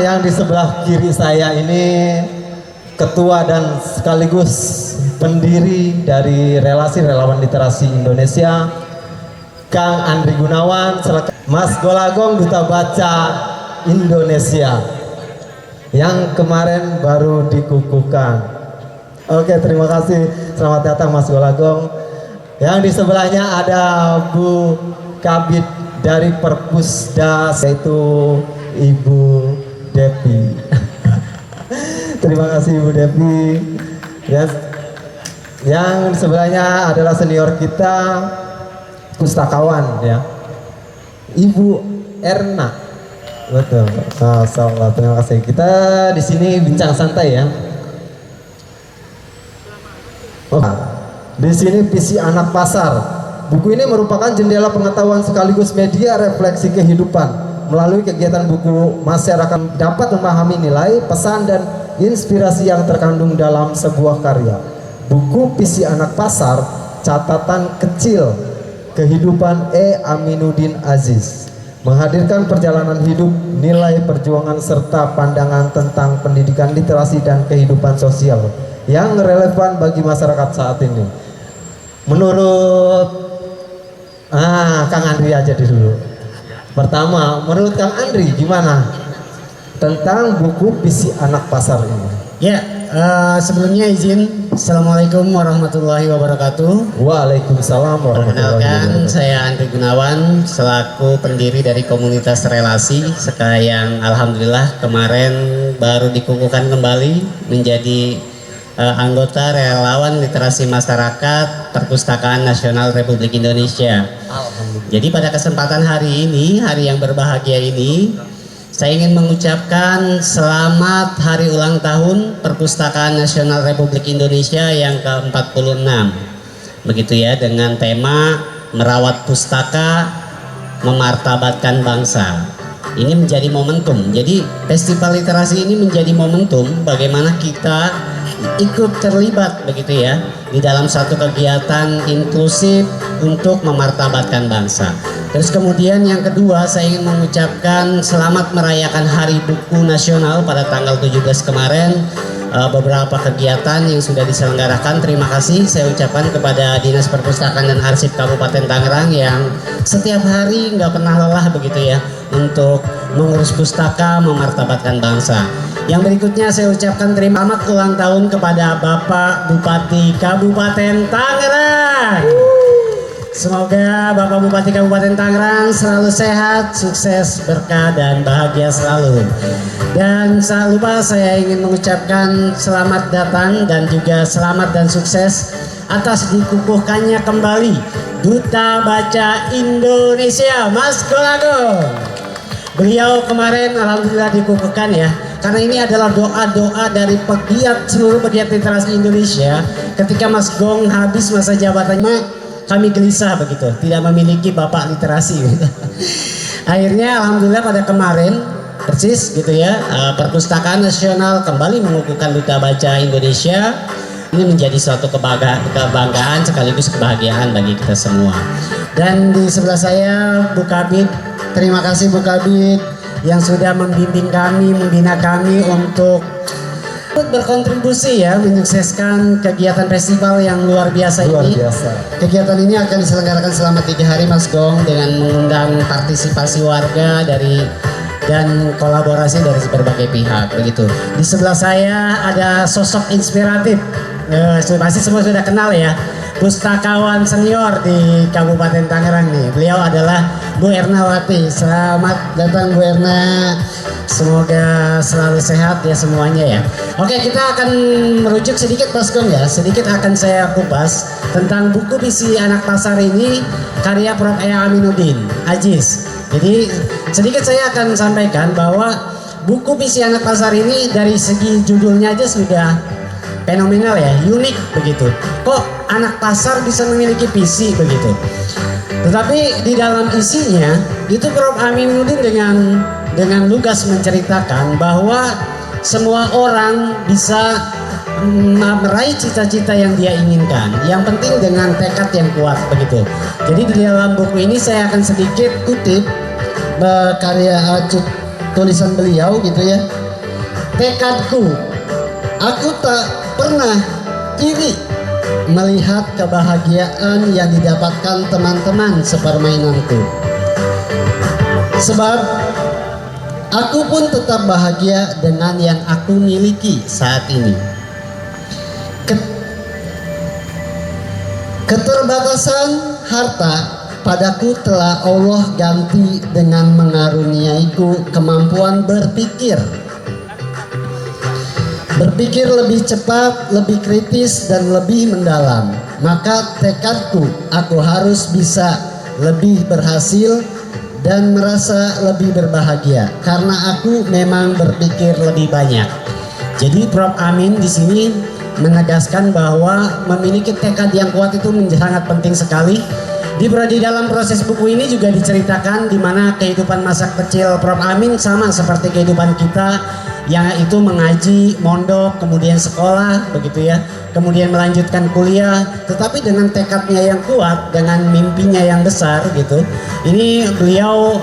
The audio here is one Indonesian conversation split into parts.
yang di sebelah kiri saya ini ketua dan sekaligus pendiri dari Relasi Relawan Literasi Indonesia, Kang Andri Gunawan, Mas Golagong Duta Baca Indonesia yang kemarin baru dikukuhkan. Oke, terima kasih. Selamat datang Mas Golagong. Yang di sebelahnya ada Bu Kabid dari Perpusda, yaitu Ibu Devi. Terima kasih Ibu Devi. Yang sebelahnya adalah senior kita, pustakawan ya, Ibu Erna. Betul. Masalah, terima kasih. Kita di sini bincang santai ya. Di sini visi anak pasar. Buku ini merupakan jendela pengetahuan sekaligus media refleksi kehidupan. Melalui kegiatan buku, masyarakat dapat memahami nilai, pesan, dan inspirasi yang terkandung dalam sebuah karya. Buku Visi Anak Pasar, catatan kecil kehidupan E. Aminuddin Aziz, menghadirkan perjalanan hidup, nilai perjuangan, serta pandangan tentang pendidikan, literasi, dan kehidupan sosial yang relevan bagi masyarakat saat ini. Menurut Kang Andri aja dulu. Pertama, menurut Kang Andri gimana tentang buku Visi Anak Pasar ini? Ya, sebelumnya izin, Assalamualaikum warahmatullahi wabarakatuh. Waalaikumsalam warahmatullahi wabarakatuh. Saya Andri Gunawan selaku pendiri dari komunitas relasi yang alhamdulillah kemarin baru dikukuhkan kembali menjadi anggota relawan literasi masyarakat Perpustakaan Nasional Republik Indonesia. Jadi pada kesempatan hari ini, hari yang berbahagia ini, saya ingin mengucapkan selamat hari ulang tahun Perpustakaan Nasional Republik Indonesia yang ke-46. Begitu ya, dengan tema merawat pustaka, memartabatkan bangsa. Ini menjadi momentum. Jadi festival literasi ini menjadi momentum bagaimana kita ikut terlibat begitu ya di dalam satu kegiatan inklusif untuk memartabatkan bangsa. Terus kemudian yang kedua, saya ingin mengucapkan selamat merayakan Hari Buku Nasional pada tanggal 17 kemarin. Beberapa kegiatan yang sudah diselenggarakan, terima kasih saya ucapkan kepada Dinas Perpustakaan dan Arsip Kabupaten Tangerang yang setiap hari nggak pernah lelah begitu ya untuk mengurus pustaka, memartabatkan bangsa. Yang berikutnya saya ucapkan terima kasih ulang tahun kepada Bapak Bupati Kabupaten Tangerang. Semoga Bapak Bupati Kabupaten Tangerang selalu sehat, sukses, berkah, dan bahagia selalu. Dan tak lupa saya ingin mengucapkan selamat datang dan juga selamat dan sukses atas dikukuhkannya kembali Duta Baca Indonesia, Mas Golagong. Beliau kemarin alhamdulillah dikukuhkan ya, karena ini adalah doa-doa dari seluruh pegiat literasi Indonesia. Ketika Mas Gong habis masa jabatannya, kami gelisah begitu, tidak memiliki bapak literasi gitu. Akhirnya alhamdulillah pada kemarin persis gitu ya, Perpustakaan Nasional kembali mengukuhkan Duta Baca Indonesia. Ini menjadi suatu kebanggaan sekaligus kebahagiaan bagi kita semua. Dan di sebelah saya Bu Kabid, terima kasih Bu Kabid yang sudah membimbing kami, membina kami untuk berkontribusi ya menyukseskan kegiatan festival yang luar biasa ini. Kegiatan ini akan diselenggarakan selama 3 hari Mas Gong dengan mengundang partisipasi warga dan kolaborasi dari berbagai pihak begitu. Di sebelah saya ada sosok inspiratif. Pasti semua sudah kenal ya. Pustakawan senior di Kabupaten Tangerang nih. Beliau adalah Bu Ernawati. Selamat datang Bu Erna. Semoga selalu sehat ya semuanya ya. Oke, kita akan merujuk sedikit Mas Gong ya. Sedikit akan saya kupas tentang buku Visi Anak Pasar ini karya Prof. E. Aminuddin Aziz. Jadi sedikit saya akan sampaikan bahwa buku Visi Anak Pasar ini dari segi judulnya aja sudah fenomenal ya, unik begitu. Kok anak pasar bisa memiliki visi begitu? Tetapi di dalam isinya itu Prof. Aminuddin dengan lugas menceritakan bahwa semua orang bisa meraih cita-cita yang dia inginkan. Yang penting dengan tekad yang kuat begitu. Jadi di dalam buku ini saya akan sedikit kutip karya tulisan beliau gitu ya. Tekadku, aku tak pernah iri melihat kebahagiaan yang didapatkan teman-teman sepermainanku. Sebab aku pun tetap bahagia dengan yang aku miliki saat ini. Keterbatasan harta padaku telah Allah ganti dengan mengaruniaiku kemampuan berpikir lebih cepat, lebih kritis, dan lebih mendalam. Maka tekadku, aku harus bisa lebih berhasil dan merasa lebih berbahagia karena aku memang berpikir lebih banyak. Jadi Prof Amin di sini menegaskan bahwa memiliki tekad yang kuat itu sangat penting sekali. Di dalam proses buku ini juga diceritakan di mana kehidupan masa kecil Prof Amin sama seperti kehidupan kita, yang itu mengaji, mondok, kemudian sekolah, begitu ya, kemudian melanjutkan kuliah, tetapi dengan tekadnya yang kuat, dengan mimpinya yang besar gitu. Ini beliau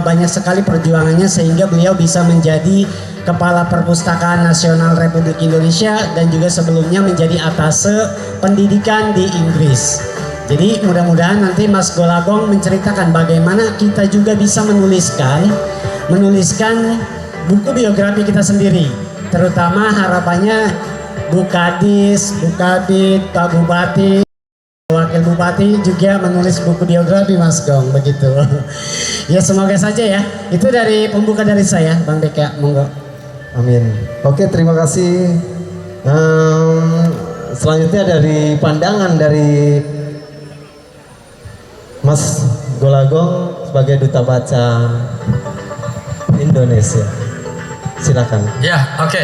banyak sekali perjuangannya sehingga beliau bisa menjadi Kepala Perpustakaan Nasional Republik Indonesia dan juga sebelumnya menjadi atase pendidikan di Inggris. Jadi mudah-mudahan nanti Mas Golagong menceritakan bagaimana kita juga bisa menuliskan buku biografi kita sendiri. Terutama harapannya Bu Kadis, Bu Kabid, Pak Bupati, Wakil Bupati juga menulis buku biografi Mas Gong, begitu. Ya semoga saja ya. Itu dari pembuka dari saya, Bang Beka, monggo. Amin. Oke, terima kasih. Selanjutnya dari pandangan dari Mas Golagong sebagai duta baca Indonesia. Silakan. Ya, oke.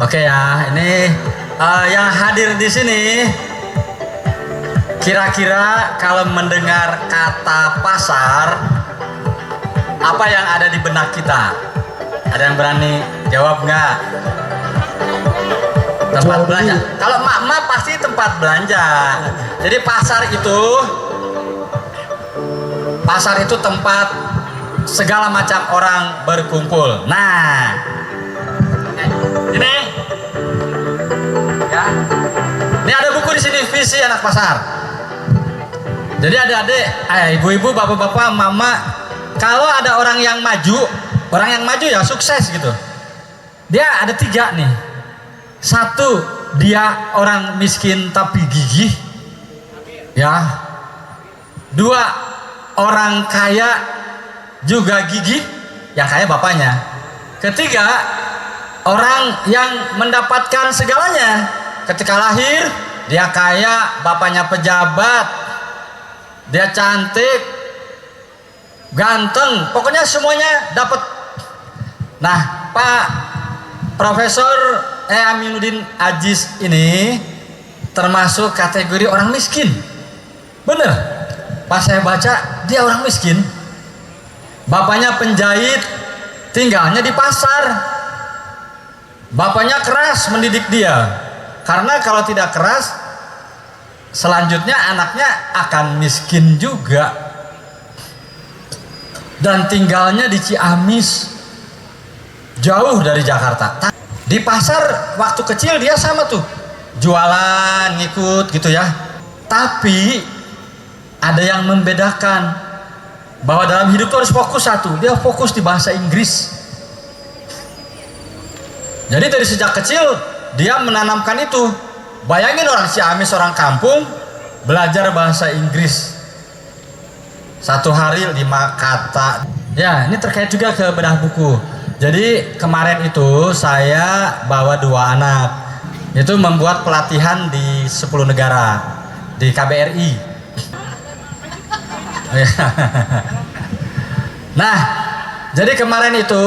Oke ya, ini yang hadir di sini kira-kira kalau mendengar kata pasar, apa yang ada di benak kita? Ada yang berani jawab nggak? Tempat belanja. Kalau mak-mak pasti tempat belanja. Jadi pasar itu tempat segala macam orang berkumpul. Nah, ini ya. Ini ada buku di sini, Visi Anak Pasar. Jadi adik-adik, ibu-ibu, bapak-bapak, mama, kalau ada orang yang maju ya sukses gitu. Dia ada 3 nih. 1, dia orang miskin tapi gigih. Ya. 2, orang kaya juga gigih, yang kaya bapaknya. 3, orang yang mendapatkan segalanya. Ketika lahir, dia kaya, bapaknya pejabat, dia cantik, ganteng, pokoknya semuanya dapat. Nah, Pak Profesor Aminuddin Aziz ini termasuk kategori orang miskin. Bener, pas saya baca dia orang miskin. Bapaknya penjahit, tinggalnya di pasar. Bapaknya keras mendidik dia, karena kalau tidak keras selanjutnya anaknya akan miskin juga. Dan tinggalnya di Ciamis, jauh dari Jakarta. Di pasar waktu kecil dia sama tuh, jualan, ngikut gitu ya. Tapi ada yang membedakan, bahwa dalam hidup itu harus fokus satu, dia fokus di bahasa Inggris. Jadi dari sejak kecil dia menanamkan itu. Bayangin orang Ciamis, orang kampung, belajar bahasa Inggris 1 hari 5 kata. Ya, ini terkait juga ke bedah buku. Jadi kemarin itu saya bawa 2 anak, itu membuat pelatihan di 10 negara di KBRI. Nah, jadi kemarin itu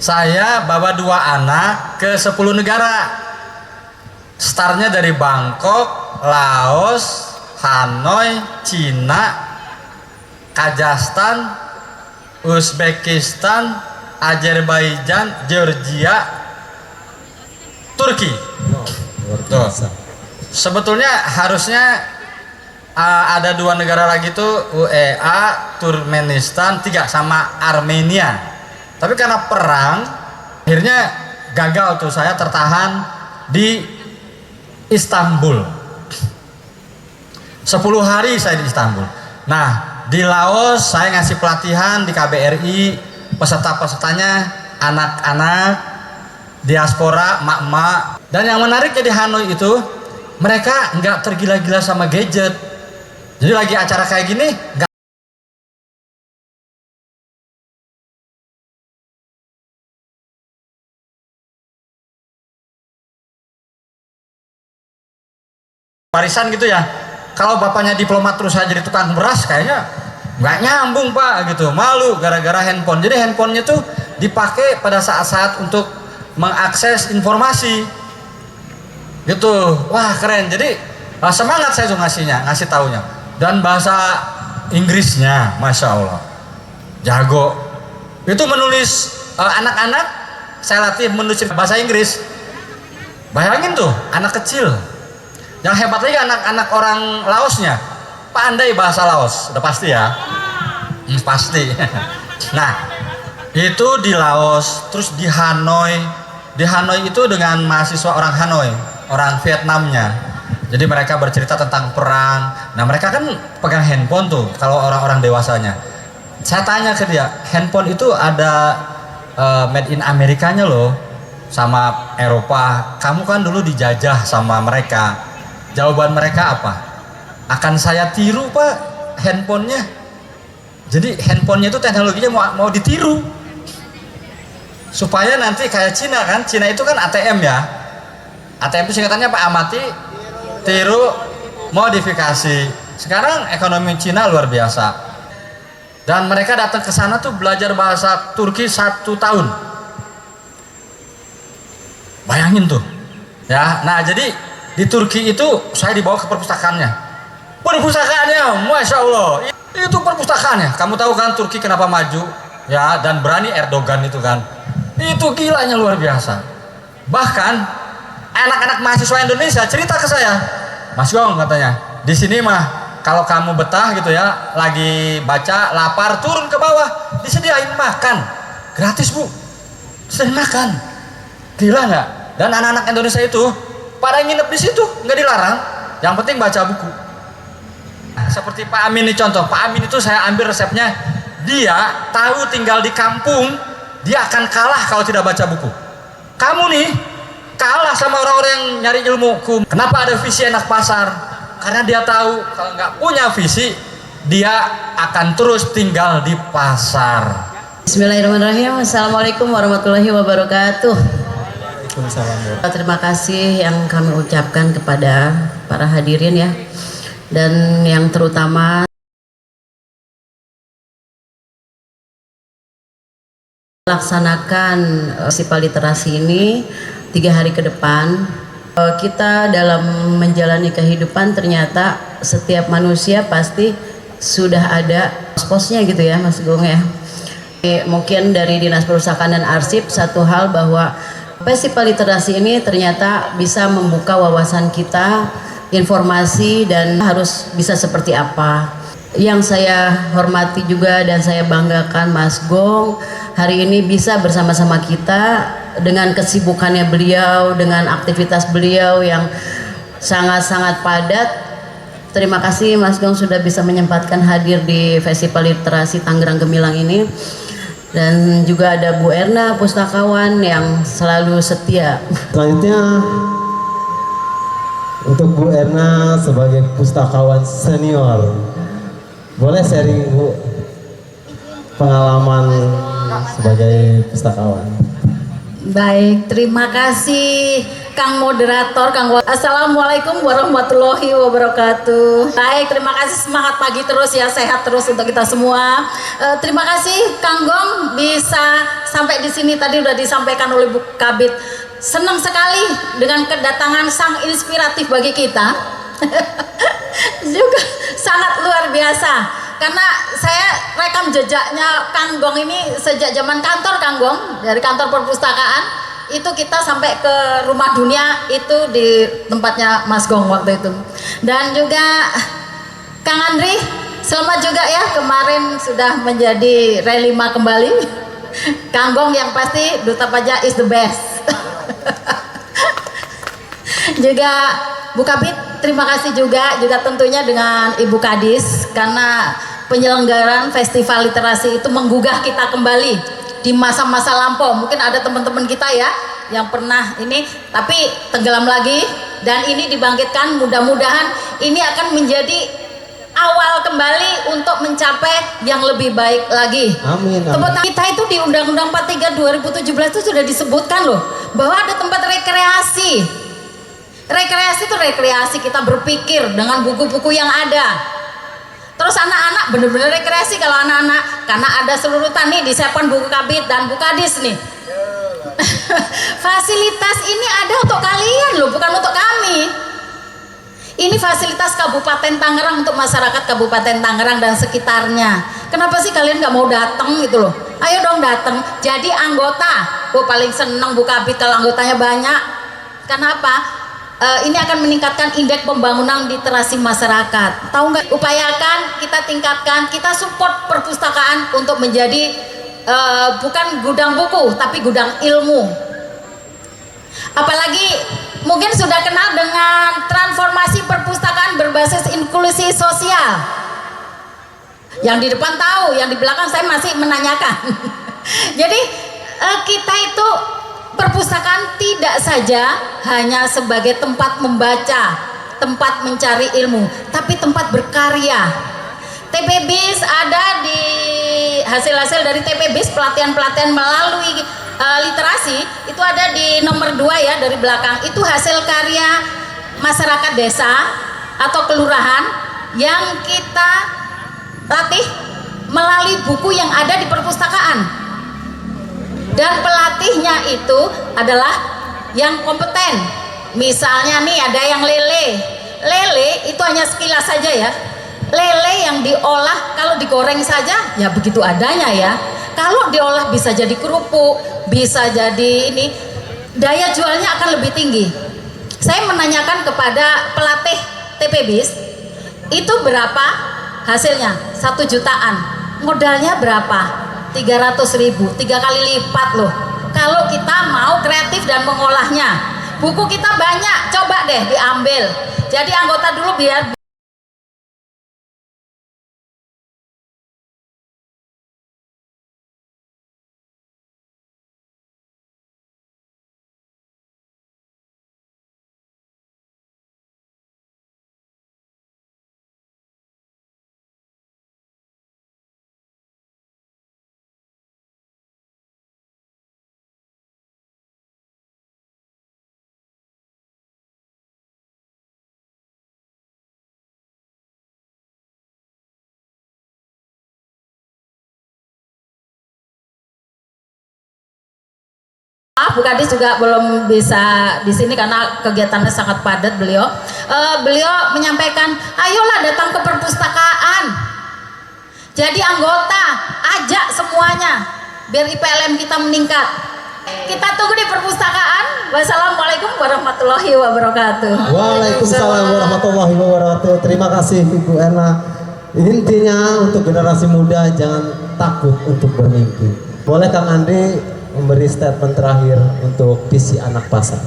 saya bawa 2 anak ke 10 negara. Startnya dari Bangkok, Laos, Hanoi, Cina, Kazakhstan, Uzbekistan, Azerbaijan, Georgia, Turki. Luar biasa. Sebetulnya harusnya ada 2 negara lagi tuh, UEA, Turkmenistan, 3 sama Armenia. Tapi karena perang akhirnya gagal tuh, saya tertahan di Istanbul. 10 hari saya di Istanbul. Nah, di Laos saya ngasih pelatihan di KBRI, peserta-pesertanya anak-anak diaspora, emak-emak. Dan yang menariknya di Hanoi itu, mereka nggak tergila-gila sama gadget. Jadi lagi acara kayak gini, nggak warisan gitu ya. Kalau bapaknya diplomat terus saya jadi tukang beras, kayaknya nggak nyambung pak gitu. Malu gara-gara handphone. Jadi handphonenya tuh dipakai pada saat-saat untuk mengakses informasi gitu. Wah keren. Jadi semangat saya tuh ngasih taunya. Dan bahasa Inggrisnya Masya Allah jago. Itu menulis anak-anak saya latih menulis bahasa Inggris. Bayangin tuh anak kecil. Yang hebat lagi anak-anak orang Laosnya pandai bahasa Laos, udah pasti ya. Pasti. Nah itu di Laos. Terus di Hanoi itu dengan mahasiswa orang Hanoi, orang Vietnamnya. Jadi mereka bercerita tentang perang. Nah mereka kan pegang handphone tuh kalau orang-orang dewasanya. Saya tanya ke dia, handphone itu ada made in Amerikanya loh, sama Eropa. Kamu kan dulu dijajah sama mereka. Jawaban mereka apa? Akan saya tiru pak handphonenya. Jadi handphonenya itu teknologinya mau ditiru supaya nanti kayak Cina kan. Cina itu kan ATM ya. ATM itu singkatannya Pak Amati, tiru, modifikasi. Sekarang ekonomi Cina luar biasa. Dan mereka datang ke sana tuh belajar bahasa Turki 1 tahun. Bayangin tuh. Ya, nah jadi di Turki itu saya dibawa ke perpustakaannya. Perpustakaannya, Masya Allah, itu perpustakaannya. Kamu tahu kan Turki kenapa maju? Ya, dan berani Erdogan itu kan. Itu gilanya luar biasa. Bahkan anak-anak mahasiswa Indonesia cerita ke saya, Mas Gong katanya, di sini mah kalau kamu betah gitu ya, lagi baca lapar turun ke bawah, disediain makan gratis bu, disediain makan. Gila nggak? Dan anak-anak Indonesia itu pada nginep di situ, nggak dilarang. Yang penting baca buku. Seperti Pak Amin nih contoh. Pak Amin itu saya ambil resepnya. Dia tahu tinggal di kampung, dia akan kalah kalau tidak baca buku. Kamu nih kalah sama orang-orang yang nyari ilmu hukum. Kenapa ada visi anak pasar? Karena dia tahu kalau nggak punya visi, dia akan terus tinggal di pasar. Bismillahirrahmanirrahim. Assalamualaikum warahmatullahi wabarakatuh. Terima kasih yang kami ucapkan kepada para hadirin ya, dan yang terutama melaksanakan festival literasi ini 3 hari ke depan. Kita dalam menjalani kehidupan ternyata setiap manusia pasti sudah ada posnya gitu ya Mas Gong ya. Mungkin dari Dinas Perpustakaan dan Arsip satu hal bahwa festival literasi ini ternyata bisa membuka wawasan kita, informasi, dan harus bisa seperti apa. Yang saya hormati juga dan saya banggakan Mas Gong hari ini bisa bersama-sama kita dengan kesibukannya beliau, dengan aktivitas beliau yang sangat-sangat padat. Terima kasih Mas Gong sudah bisa menyempatkan hadir di Festival Literasi Tangerang Gemilang ini. Dan juga ada Bu Erna, pustakawan yang selalu setia. Selanjutnya untuk Bu Erna sebagai pustakawan senior, boleh sharing Bu pengalaman sebagai pustakawan. Baik, terima kasih Kang Moderator, Assalamualaikum warahmatullahi wabarakatuh. Baik, terima kasih, semangat pagi terus ya, sehat terus untuk kita semua. Terima kasih Kang Gong bisa sampai di sini, tadi udah disampaikan oleh Bu Kabit. Senang sekali dengan kedatangan sang inspiratif bagi kita. Juga sangat luar biasa. Karena saya rekam jejaknya Kang Gong ini sejak zaman kantor Kang Gong, dari kantor perpustakaan itu kita sampai ke Rumah Dunia itu di tempatnya Mas Gong waktu itu. Dan juga Kang Andri, selamat juga ya, kemarin sudah menjadi relima kembali. Kang Gong yang pasti Duta Pajak is the best. Juga Bu Kabid, terima kasih juga tentunya dengan Ibu Kadis, karena penyelenggaraan festival literasi itu menggugah kita kembali di masa-masa lampau. Mungkin ada teman-teman kita ya yang pernah ini tapi tenggelam lagi, dan ini dibangkitkan. Mudah-mudahan ini akan menjadi awal kembali untuk mencapai yang lebih baik lagi. Amin, amin. Tempat kita itu di Undang-Undang 43 2017 itu sudah disebutkan loh bahwa ada tempat rekreasi. Rekreasi itu rekreasi kita berpikir dengan buku-buku yang ada. Terus anak-anak bener-bener rekreasi kalau anak-anak, karena ada seluruh tani disiapkan buku Kabid dan Bu Kadis nih. Fasilitas ini ada untuk kalian loh, bukan untuk kami. Ini fasilitas Kabupaten Tangerang untuk masyarakat Kabupaten Tangerang dan sekitarnya. Kenapa sih kalian nggak mau datang gitu loh? Ayo dong datang, jadi anggota. Paling seneng Bu Kabid kalau anggotanya banyak. Kenapa? Ini akan meningkatkan indeks pembangunan literasi masyarakat. Tahu nggak? Upayakan, kita tingkatkan, kita support perpustakaan untuk menjadi bukan gudang buku, tapi gudang ilmu. Apalagi mungkin sudah kenal dengan transformasi perpustakaan berbasis inklusi sosial. Yang di depan tahu, yang di belakang saya masih menanyakan. Jadi kita itu perpustakaan tidak saja hanya sebagai tempat membaca, tempat mencari ilmu, tapi tempat berkarya. TPBIS ada di hasil-hasil dari TPBIS, pelatihan-pelatihan melalui literasi itu ada di nomor 2 ya dari belakang. Itu hasil karya masyarakat desa atau kelurahan yang kita latih melalui buku yang ada di perpustakaan. Dan pelatihnya itu adalah yang kompeten. Misalnya nih ada yang lele. Lele itu hanya sekilas saja ya. Lele yang diolah kalau digoreng saja ya begitu adanya ya. Kalau diolah bisa jadi kerupuk, bisa jadi ini, daya jualnya akan lebih tinggi. Saya menanyakan kepada pelatih TPBIS, itu berapa hasilnya? 1 jutaan. Modalnya berapa? 300.000, 3 kali lipat loh. Kalau kita mau kreatif dan mengolahnya. Buku kita banyak, coba deh diambil. Jadi anggota dulu biar Bu Kadis juga belum bisa di sini karena kegiatannya sangat padat beliau. Beliau menyampaikan, ayolah datang ke perpustakaan. Jadi anggota, ajak semuanya biar IPLM kita meningkat. Kita tunggu di perpustakaan. Wassalamualaikum warahmatullahi wabarakatuh. Waalaikumsalam warahmatullahi wabarakatuh. Terima kasih Ibu Erna. Intinya untuk generasi muda jangan takut untuk bermimpi. Boleh Kang Andri memberi statement terakhir untuk visi anak pasar.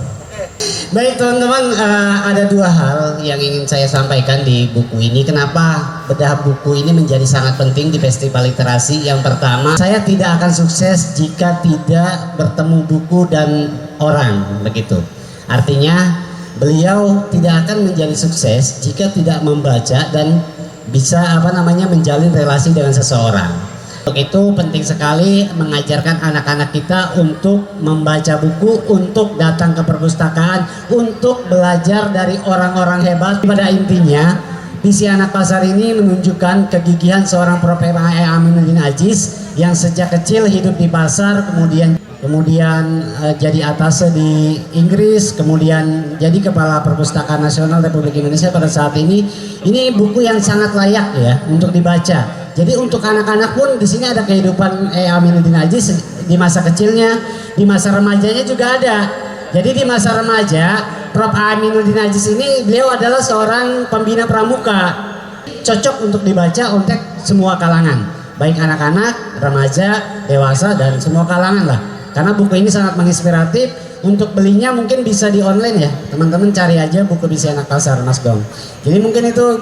Baik teman-teman, ada 2 hal yang ingin saya sampaikan di buku ini. Kenapa bedah buku ini menjadi sangat penting di festival literasi? Yang pertama, saya tidak akan sukses jika tidak bertemu buku dan orang, begitu. Artinya beliau tidak akan menjadi sukses jika tidak membaca dan bisa menjalin relasi dengan seseorang. Untuk itu penting sekali mengajarkan anak-anak kita untuk membaca buku, untuk datang ke perpustakaan, untuk belajar dari orang-orang hebat. Pada intinya, visi anak pasar ini menunjukkan kegigihan seorang Prof. Aminuddin Aziz yang sejak kecil hidup di pasar, kemudian jadi atase di Inggris, kemudian jadi kepala Perpustakaan Nasional Republik Indonesia pada saat ini. Ini buku yang sangat layak ya untuk dibaca. Jadi untuk anak-anak pun di sini ada kehidupan Aminuddin Aziz di masa kecilnya, di masa remajanya juga ada. Jadi di masa remaja, Prof. Aminuddin Aziz ini beliau adalah seorang pembina pramuka. cocok untuk dibaca untuk semua kalangan, baik anak-anak, remaja, dewasa, dan semua kalangan lah. Karena buku ini sangat menginspiratif. Untuk belinya mungkin bisa di online ya, teman-teman cari aja buku Visi Anak Pasar, Mas Gong. Jadi mungkin itu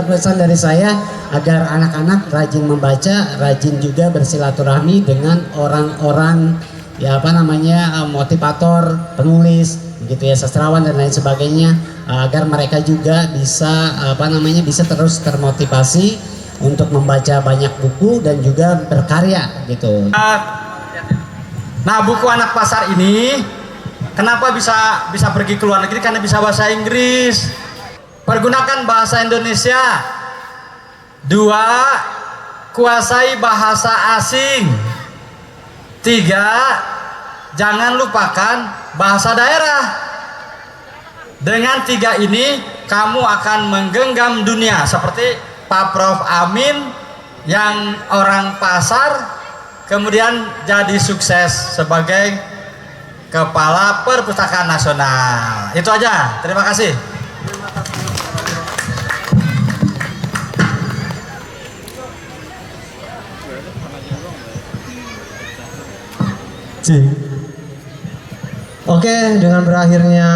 pesan dari saya, agar anak-anak rajin membaca, rajin juga bersilaturahmi dengan orang-orang ya apa namanya motivator, penulis, begitu ya, sastrawan dan lain sebagainya, agar mereka juga bisa apa namanya bisa terus termotivasi untuk membaca banyak buku dan juga berkarya gitu. Nah, buku Anak Pasar ini kenapa bisa pergi ke luar negeri? Karena bisa bahasa Inggris. Pergunakan bahasa Indonesia. 2. Kuasai bahasa asing. 3. Jangan lupakan bahasa daerah. Dengan 3 ini kamu akan menggenggam dunia seperti Pak Prof Amin yang orang pasar kemudian jadi sukses sebagai Kepala Perpustakaan Nasional. Itu aja. Terima kasih. Oke, dengan berakhirnya